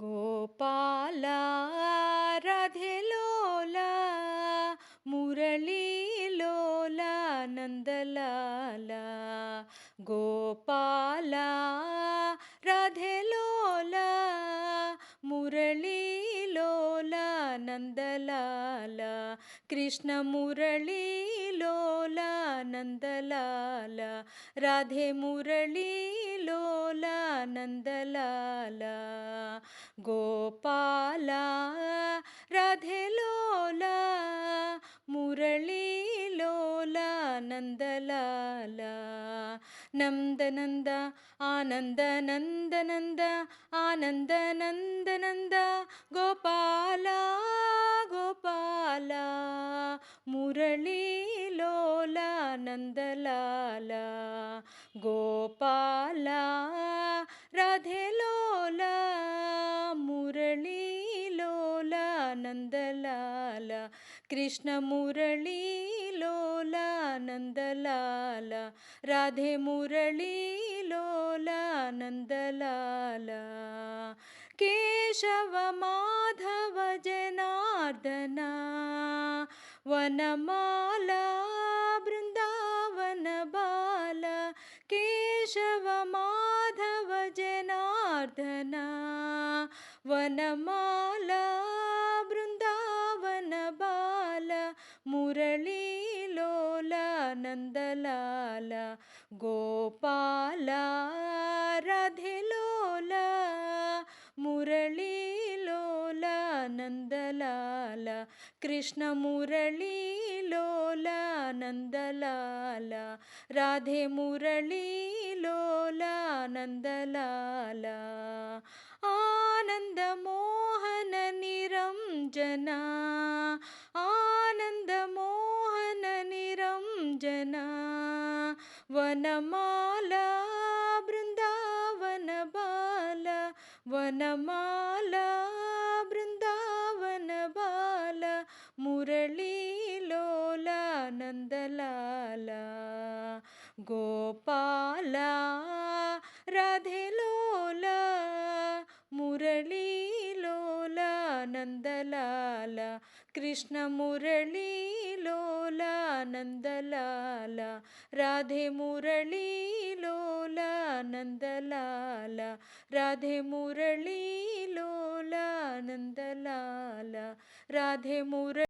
गोपाला राधे लोला मुरली लोला नंदलाला गोपाला राधे लोला मुरली लोला नंदलाला कृष्ण मुरली लोला नंदलाला राधे मुरली लोला नंदलाला गोपाला राधे लोला मुरली लोला नंदलाला नंद नंद आनंद नंद नंद आनंद नंद नंद गोपाला गोपाला मुरली लोला नंदलाला गोपाला राधे लोला मुरली लोला नंदलाला कृष्ण मुरली लोला नंदलाला राधे मुरली लोला नंदलाला केशव माधव जनार्दना वनमाला बृंदावन बाला केशव माधव जनार्दना वनमाला बृंदावन बाला मुरली लोला नंदलाला गोपाला राधे लोला मुरली लोला नंदलाला कृष्ण मुरली लोला नंदलाला राधे मुरली लोला नंदलाला आनंद मोहन निरंजना आनंद मोहन निरंजना वनमाला बृंदावन बाला वनमाला बृंदावन बाला मुरली लोला नंदलाला गोपाला राधे लोला मुरली लोला नंदलाला कृष्ण मुरली लोला नंदलाला राधे मुरली लोला नंदलाला राधे मुरली लोला नंदलाला राधे मुरली